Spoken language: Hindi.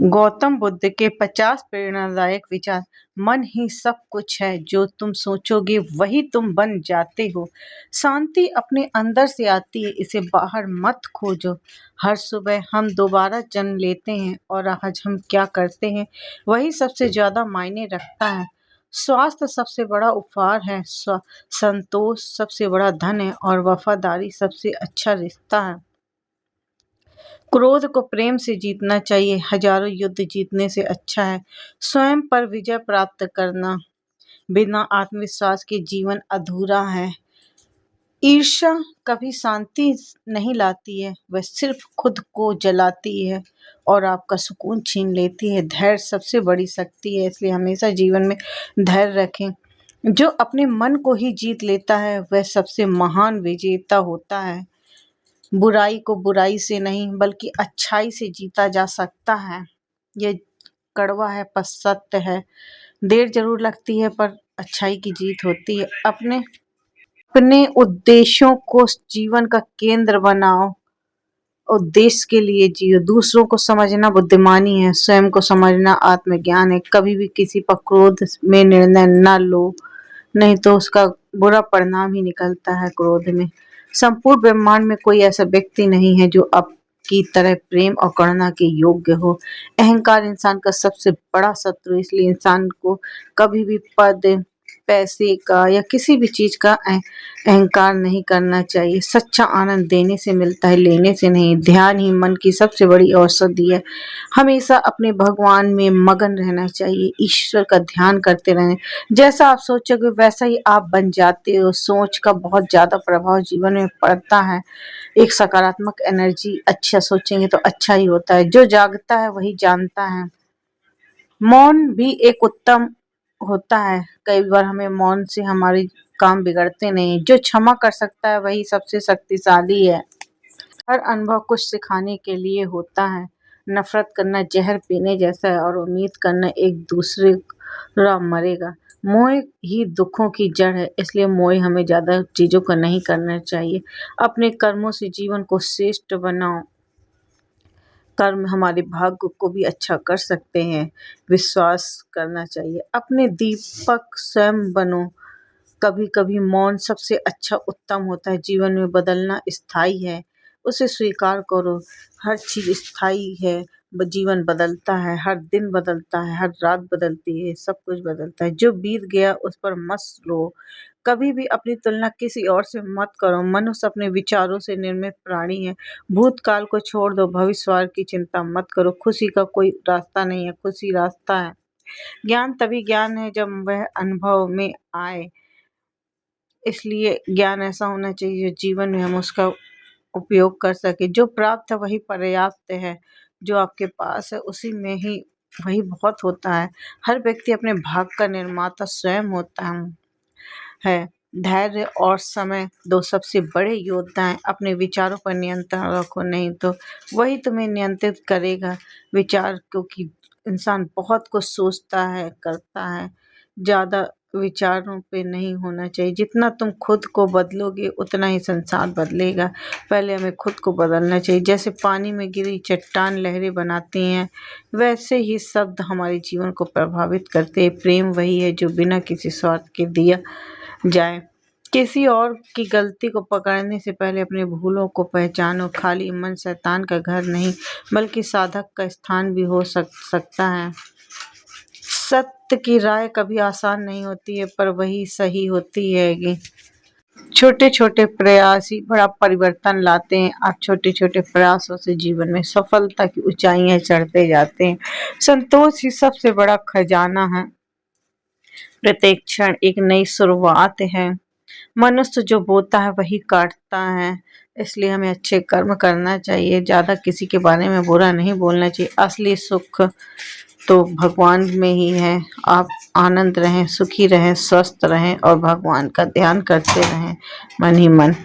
गौतम बुद्ध के 50 प्रेरणादायक विचार। मन ही सब कुछ है, जो तुम सोचोगे वही तुम बन जाते हो। शांति अपने अंदर से आती है, इसे बाहर मत खोजो। हर सुबह हम दोबारा जन्म लेते हैं और आज हम क्या करते हैं वही सबसे ज्यादा मायने रखता है। स्वास्थ्य सबसे बड़ा उपहार है, संतोष सबसे बड़ा धन है और वफादारी सबसे अच्छा रिश्ता है। क्रोध को प्रेम से जीतना चाहिए, हजारों युद्ध जीतने से अच्छा है स्वयं पर विजय प्राप्त करना। बिना आत्मविश्वास के जीवन अधूरा है। ईर्ष्या कभी शांति नहीं लाती है, वह सिर्फ खुद को जलाती है और आपका सुकून छीन लेती है। धैर्य सबसे बड़ी शक्ति है, इसलिए हमेशा जीवन में धैर्य रखें। जो अपने मन को ही जीत लेता है वह सबसे महान विजेता होता है। बुराई को बुराई से नहीं बल्कि अच्छाई से जीता जा सकता है। ये कड़वा है पर सत्य है। देर जरूर लगती है पर अच्छाई की जीत होती है। अपने उद्देश्यों को जीवन का केंद्र बनाओ, उद्देश्य के लिए जियो। दूसरों को समझना बुद्धिमानी है, स्वयं को समझना आत्मज्ञान है। कभी भी किसी पर क्रोध में निर्णय न लो, नहीं तो उसका बुरा परिणाम ही निकलता है। क्रोध में संपूर्ण ब्रह्मांड में कोई ऐसा व्यक्ति नहीं है जो आपकी तरह प्रेम और करुणा के योग्य हो। अहंकार इंसान का सबसे बड़ा शत्रु, इसलिए इंसान को कभी भी पद, पैसे का या किसी भी चीज का अहंकार नहीं करना चाहिए। सच्चा आनंद देने से मिलता है, लेने से नहीं। ध्यान ही मन की सबसे बड़ी औषधि है। हमेशा अपने भगवान में मगन रहना चाहिए, ईश्वर का ध्यान करते रहना। जैसा आप सोचोगे वैसा ही आप बन जाते हो। सोच का बहुत ज्यादा प्रभाव जीवन में पड़ता है। एक सकारात्मक एनर्जी, अच्छा सोचेंगे तो अच्छा ही होता है। जो जागता है वही जानता है। मौन भी एक उत्तम होता है। कई बार हमें मौन से हमारे काम बिगड़ते नहीं। जो क्षमा कर सकता है वही सबसे शक्तिशाली है। हर अनुभव कुछ सिखाने के लिए होता है। नफरत करना जहर पीने जैसा है और उम्मीद करना एक दूसरे का मरेगा। मोह ही दुखों की जड़ है, इसलिए मोह हमें ज्यादा चीजों का नहीं करना चाहिए। अपने कर्मों से जीवन को श्रेष्ठ बनाओ। कर्म हमारे भाग्य को भी अच्छा कर सकते हैं। विश्वास करना चाहिए। अपने दीपक स्वयं बनो। कभी कभी मौन सबसे अच्छा उत्तम होता है। जीवन में बदलना स्थायी है, उसे स्वीकार करो। हर चीज स्थायी है। जीवन बदलता है, हर दिन बदलता है, हर रात बदलती है, सब कुछ बदलता है। जो बीत गया उस पर मत रो। कभी भी अपनी तुलना किसी और से मत करो। मनुष्य अपने विचारों से निर्मित प्राणी है। भूतकाल को छोड़ दो, भविष्य की चिंता मत करो। खुशी का कोई रास्ता नहीं है, खुशी रास्ता है। ज्ञान तभी ज्ञान है जब वह अनुभव में आए। इसलिए ज्ञान ऐसा होना चाहिए जो जीवन में हम उसका उपयोग कर सके। जो प्राप्त है वही पर्याप्त है। जो आपके पास है उसी में ही वही बहुत होता है। हर व्यक्ति अपने भाग्य का निर्माता स्वयं होता है। धैर्य और समय दो सबसे बड़े योद्धा हैं। अपने विचारों पर नियंत्रण रखो, नहीं तो वही तुम्हें नियंत्रित करेगा। विचार, क्योंकि इंसान बहुत कुछ सोचता है, करता है। ज्यादा विचारों पे नहीं होना चाहिए। जितना तुम खुद को बदलोगे उतना ही संसार बदलेगा। पहले हमें खुद को बदलना चाहिए। जैसे पानी में गिरी चट्टान लहरें बनाती हैं, वैसे ही शब्द हमारे जीवन को प्रभावित करते हैं। प्रेम वही है जो बिना किसी स्वार्थ के दिया जाए। किसी और की गलती को पकड़ने से पहले अपने भूलों को पहचानो। खाली मन शैतान का घर नहीं बल्कि साधक का स्थान भी हो सकता है। सत्य की राय कभी आसान नहीं होती है, पर वही सही होती है। छोटे छोटे प्रयास ही बड़ा परिवर्तन लाते हैं। आप छोटे छोटे प्रयासों से जीवन में सफलता की ऊंचाइयां चढ़ते जाते हैं। संतोष ही सबसे बड़ा खजाना है। प्रत्येक क्षण एक नई शुरुआत है। मनुष्य जो बोता है वही काटता है, इसलिए हमें अच्छे कर्म करना चाहिए। ज्यादा किसी के बारे में बुरा नहीं बोलना चाहिए। असली सुख तो भगवान में ही है। आप आनंद रहें, सुखी रहें, स्वस्थ रहें और भगवान का ध्यान करते रहें मन ही मन।